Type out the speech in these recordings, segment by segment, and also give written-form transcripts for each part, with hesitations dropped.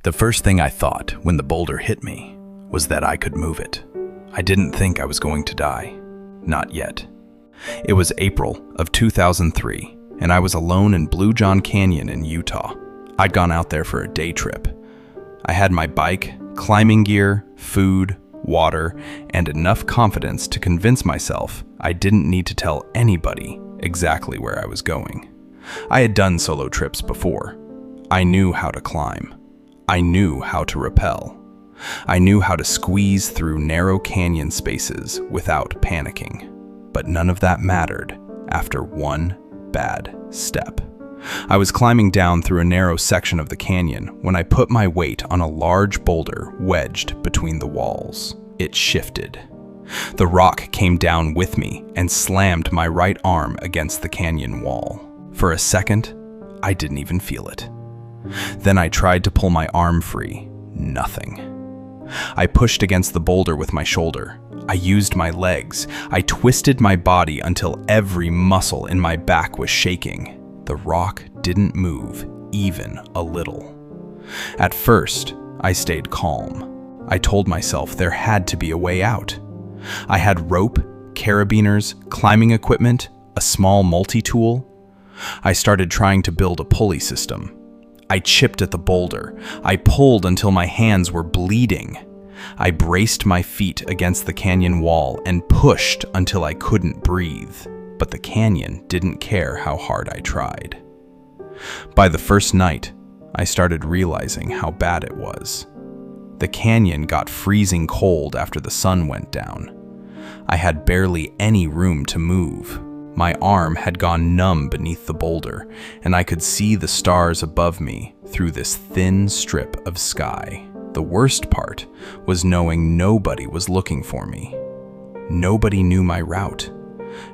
The first thing I thought when the boulder hit me was that I could move it. I didn't think I was going to die. Not yet. It was April of 2003, and I was alone in Blue John Canyon in Utah. I'd gone out there for a day trip. I had my bike, climbing gear, food, water, and enough confidence to convince myself I didn't need to tell anybody exactly where I was going. I had done solo trips before. I knew how to climb. I knew how to rappel. I knew how to squeeze through narrow canyon spaces without panicking. But none of that mattered after one bad step. I was climbing down through a narrow section of the canyon when I put my weight on a large boulder wedged between the walls. It shifted. The rock came down with me and slammed my right arm against the canyon wall. For a second, I didn't even feel it. Then I tried to pull my arm free. Nothing. I pushed against the boulder with my shoulder. I used my legs. I twisted my body until every muscle in my back was shaking. The rock didn't move, even a little. At first, I stayed calm. I told myself there had to be a way out. I had rope, carabiners, climbing equipment, a small multi-tool. I started trying to build a pulley system. I chipped at the boulder. I pulled until my hands were bleeding. I braced my feet against the canyon wall and pushed until I couldn't breathe. But the canyon didn't care how hard I tried. By the first night, I started realizing how bad it was. The canyon got freezing cold after the sun went down. I had barely any room to move. My arm had gone numb beneath the boulder, and I could see the stars above me through this thin strip of sky. The worst part was knowing nobody was looking for me. Nobody knew my route.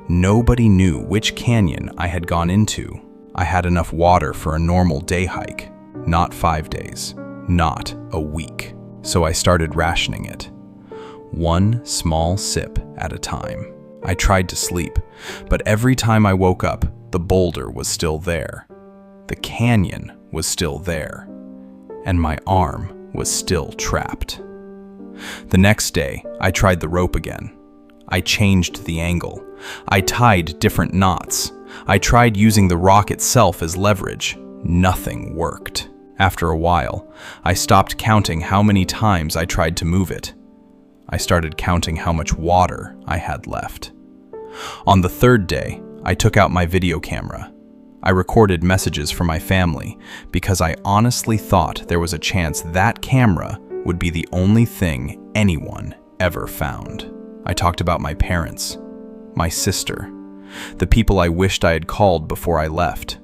Nobody knew which canyon I had gone into. I had enough water for a normal day hike, not 5 days, not a week. So I started rationing it, one small sip at a time. I tried to sleep, but every time I woke up, the boulder was still there. The canyon was still there, and my arm was still trapped. The next day, I tried the rope again. I changed the angle. I tied different knots. I tried using the rock itself as leverage. Nothing worked. After a while, I stopped counting how many times I tried to move it. I started counting how much water I had left. On the third day, I took out my video camera. I recorded messages for my family because I honestly thought there was a chance that camera would be the only thing anyone ever found. I talked about my parents, my sister, the people I wished I had called before I left.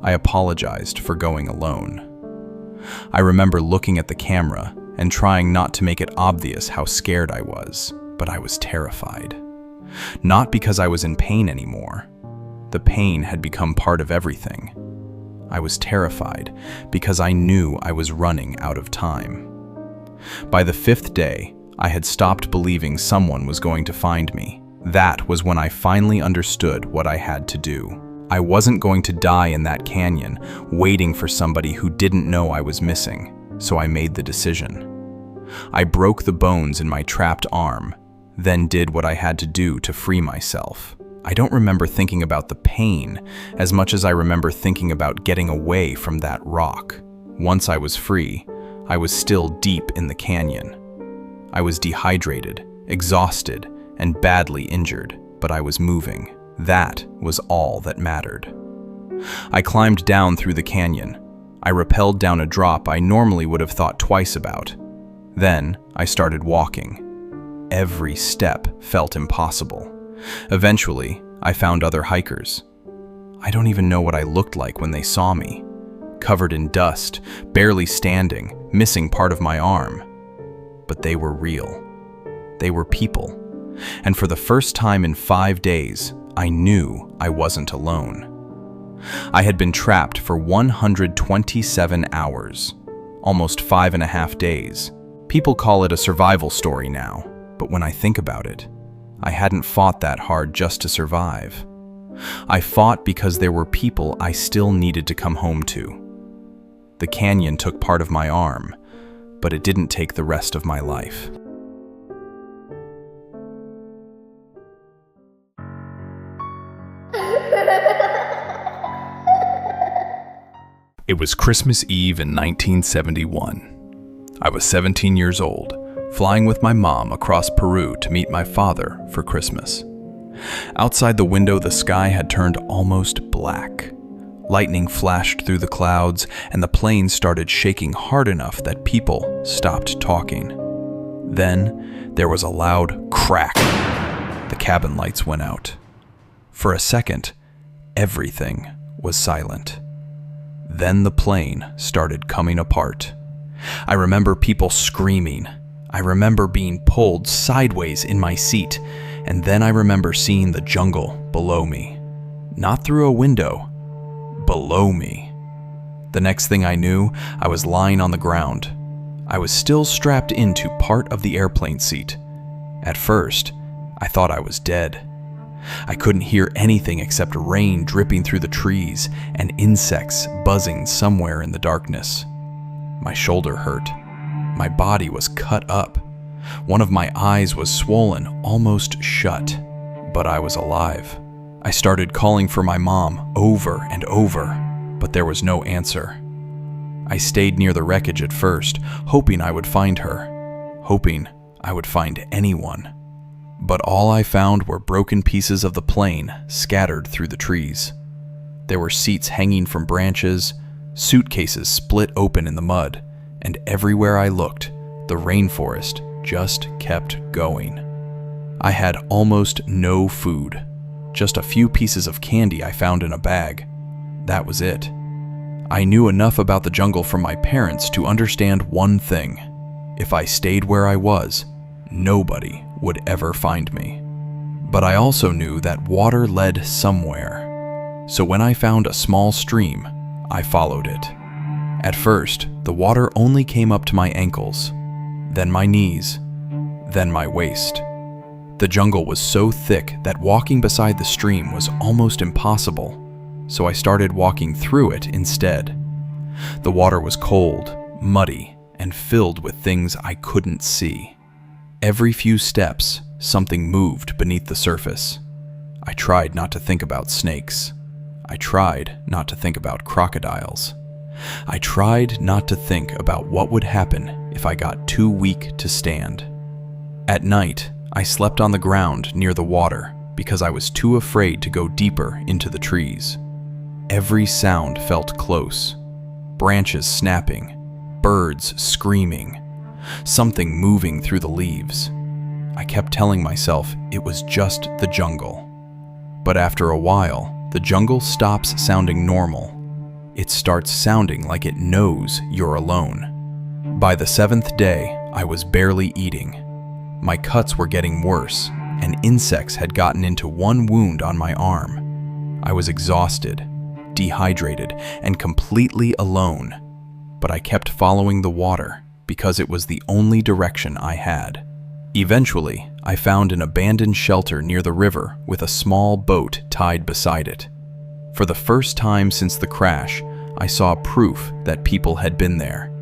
I apologized for going alone. I remember looking at the camera and trying not to make it obvious how scared I was, but I was terrified. Not because I was in pain anymore. The pain had become part of everything. I was terrified because I knew I was running out of time. By the 5th day, I had stopped believing someone was going to find me. That was when I finally understood what I had to do. I wasn't going to die in that canyon, waiting for somebody who didn't know I was missing, so I made the decision. I broke the bones in my trapped arm, then did what I had to do to free myself. I don't remember thinking about the pain as much as I remember thinking about getting away from that rock. Once I was free, I was still deep in the canyon. I was dehydrated, exhausted, and badly injured, but I was moving. That was all that mattered. I climbed down through the canyon. I rappelled down a drop I normally would have thought twice about. Then I started walking. Every step felt impossible. Eventually, I found other hikers. I don't even know what I looked like when they saw me. Covered in dust, barely standing, missing part of my arm. But they were real. They were people. And for the first time in 5 days, I knew I wasn't alone. I had been trapped for 127 hours, almost 5.5 days. People call it a survival story now, but when I think about it, I hadn't fought that hard just to survive. I fought because there were people I still needed to come home to. The canyon took part of my arm, but it didn't take the rest of my life. It was Christmas Eve in 1971. I was 17 years old, flying with my mom across Peru to meet my father for Christmas. Outside the window, the sky had turned almost black. Lightning flashed through the clouds, and the plane started shaking hard enough that people stopped talking. Then there was a loud crack. The cabin lights went out. For a second, everything was silent. Then the plane started coming apart. I remember people screaming. I remember being pulled sideways in my seat, and then I remember seeing the jungle below me. Not through a window, below me. The next thing I knew, I was lying on the ground. I was still strapped into part of the airplane seat. At first, I thought I was dead. I couldn't hear anything except rain dripping through the trees and insects buzzing somewhere in the darkness. My shoulder hurt. My body was cut up. One of my eyes was swollen, almost shut, but I was alive. I started calling for my mom over and over, but there was no answer. I stayed near the wreckage at first, hoping I would find her, hoping I would find anyone. But all I found were broken pieces of the plane scattered through the trees. There were seats hanging from branches, suitcases split open in the mud, and everywhere I looked, the rainforest just kept going. I had almost no food, just a few pieces of candy I found in a bag. That was it. I knew enough about the jungle from my parents to understand one thing. If I stayed where I was, nobody would ever find me. But I also knew that water led somewhere. So when I found a small stream, I followed it. At first, the water only came up to my ankles, then my knees, then my waist. The jungle was so thick that walking beside the stream was almost impossible, so I started walking through it instead. The water was cold, muddy, and filled with things I couldn't see. Every few steps, something moved beneath the surface. I tried not to think about snakes. I tried not to think about crocodiles. I tried not to think about what would happen if I got too weak to stand. At night, I slept on the ground near the water because I was too afraid to go deeper into the trees. Every sound felt close. Branches snapping, birds screaming, something moving through the leaves. I kept telling myself it was just the jungle. But after a while, the jungle stops sounding normal. It starts sounding like it knows you're alone. By the 7th day, I was barely eating. My cuts were getting worse, and insects had gotten into one wound on my arm. I was exhausted, dehydrated, and completely alone. But I kept following the water because it was the only direction I had. Eventually, I found an abandoned shelter near the river with a small boat tied beside it. For the first time since the crash, I saw proof that people had been there.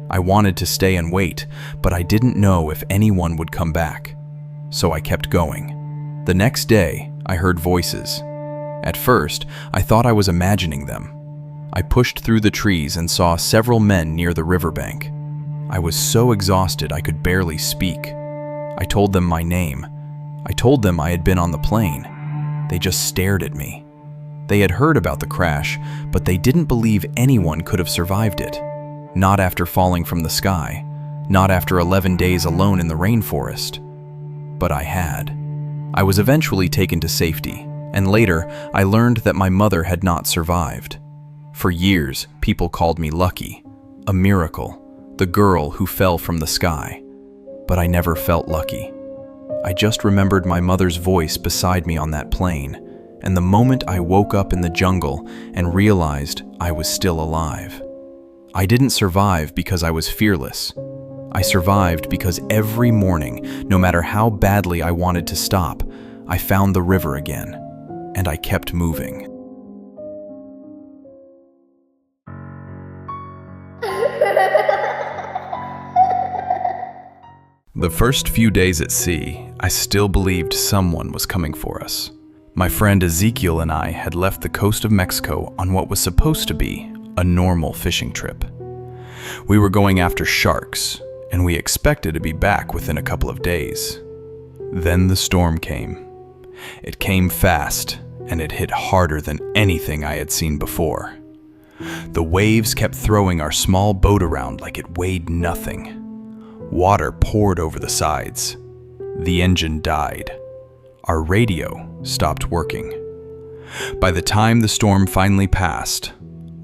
I wanted to stay and wait, but I didn't know if anyone would come back. So I kept going. The next day, I heard voices. At first, I thought I was imagining them. I pushed through the trees and saw several men near the riverbank. I was so exhausted I could barely speak. I told them my name. I told them I had been on the plane. They just stared at me. They had heard about the crash, but they didn't believe anyone could have survived it. Not after falling from the sky. Not after 11 days alone in the rainforest. But I had. I was eventually taken to safety, and later I learned that my mother had not survived. For years, people called me lucky, a miracle, the girl who fell from the sky. But I never felt lucky. I just remembered my mother's voice beside me on that plane, and the moment I woke up in the jungle and realized I was still alive. I didn't survive because I was fearless. I survived because every morning, no matter how badly I wanted to stop, I found the river again, and I kept moving. The first few days at sea, I still believed someone was coming for us. My friend Ezekiel and I had left the coast of Mexico on what was supposed to be a normal fishing trip. We were going after sharks, and we expected to be back within a couple of days. Then the storm came. It came fast, and it hit harder than anything I had seen before. The waves kept throwing our small boat around like it weighed nothing. Water poured over the sides. The engine died. Our radio stopped working. By the time the storm finally passed,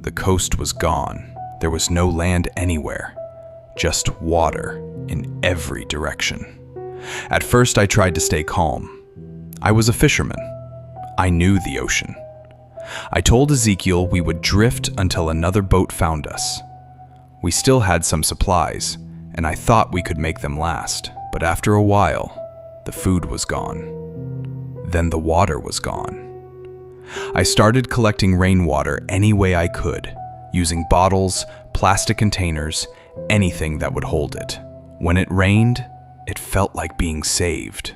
the coast was gone. There was no land anywhere, just water in every direction. At first, I tried to stay calm. I was a fisherman. I knew the ocean. I told Ezekiel we would drift until another boat found us. We still had some supplies, and I thought we could make them last, but after a while, the food was gone. Then the water was gone. I started collecting rainwater any way I could, using bottles, plastic containers, anything that would hold it. When it rained, it felt like being saved.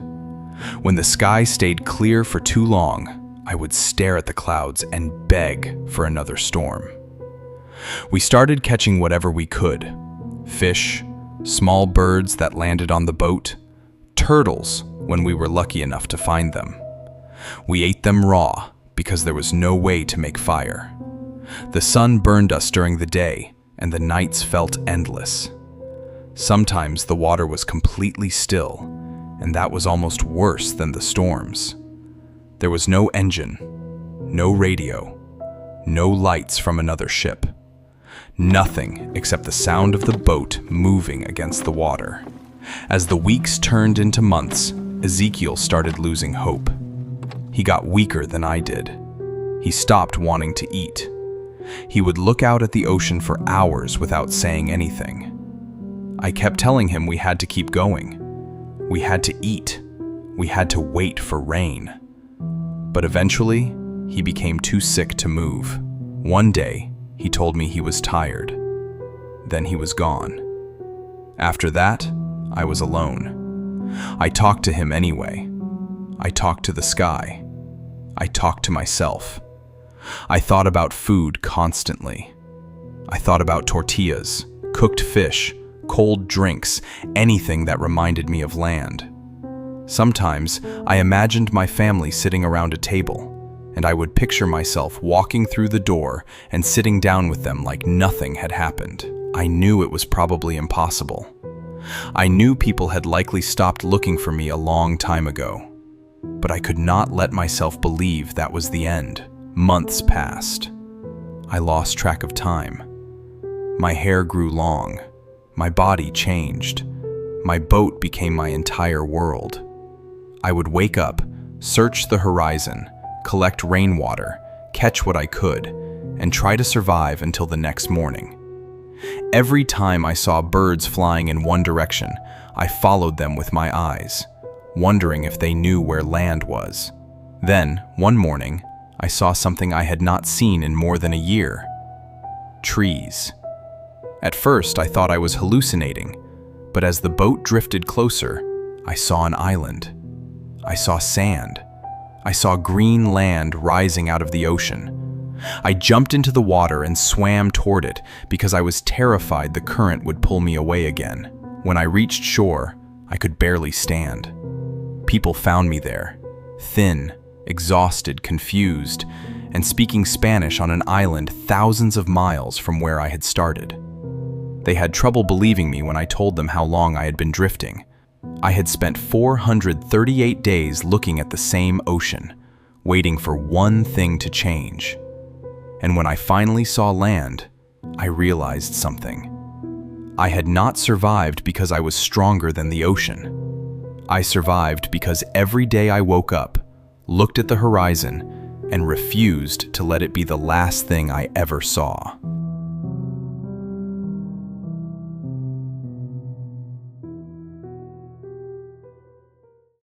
When the sky stayed clear for too long, I would stare at the clouds and beg for another storm. We started catching whatever we could: fish, small birds that landed on the boat, turtles when we were lucky enough to find them. We ate them raw because there was no way to make fire. The sun burned us during the day, and the nights felt endless. Sometimes the water was completely still, and that was almost worse than the storms. There was no engine, no radio, no lights from another ship. Nothing except the sound of the boat moving against the water. As the weeks turned into months, Ezekiel started losing hope. He got weaker than I did. He stopped wanting to eat. He would look out at the ocean for hours without saying anything. I kept telling him we had to keep going. We had to eat. We had to wait for rain. But eventually, he became too sick to move. One day, he told me he was tired. Then he was gone. After that, I was alone. I talked to him anyway. I talked to the sky. I talked to myself. I thought about food constantly. I thought about tortillas, cooked fish, cold drinks, anything that reminded me of land. Sometimes I imagined my family sitting around a table, and I would picture myself walking through the door and sitting down with them like nothing had happened. I knew it was probably impossible. I knew people had likely stopped looking for me a long time ago, but I could not let myself believe that was the end. Months passed. I lost track of time. My hair grew long. My body changed. My boat became my entire world. I would wake up, search the horizon, collect rainwater, catch what I could, and try to survive until the next morning. Every time I saw birds flying in one direction, I followed them with my eyes, wondering if they knew where land was. Then, one morning, I saw something I had not seen in more than a year. Trees. At first, I thought I was hallucinating, but as the boat drifted closer, I saw an island. I saw sand. I saw green land rising out of the ocean. I jumped into the water and swam toward it because I was terrified the current would pull me away again. When I reached shore, I could barely stand. People found me there, thin, exhausted, confused, and speaking Spanish on an island thousands of miles from where I had started. They had trouble believing me when I told them how long I had been drifting. I had spent 438 days looking at the same ocean, waiting for one thing to change. And when I finally saw land, I realized something. I had not survived because I was stronger than the ocean. I survived because every day I woke up, looked at the horizon, and refused to let it be the last thing I ever saw.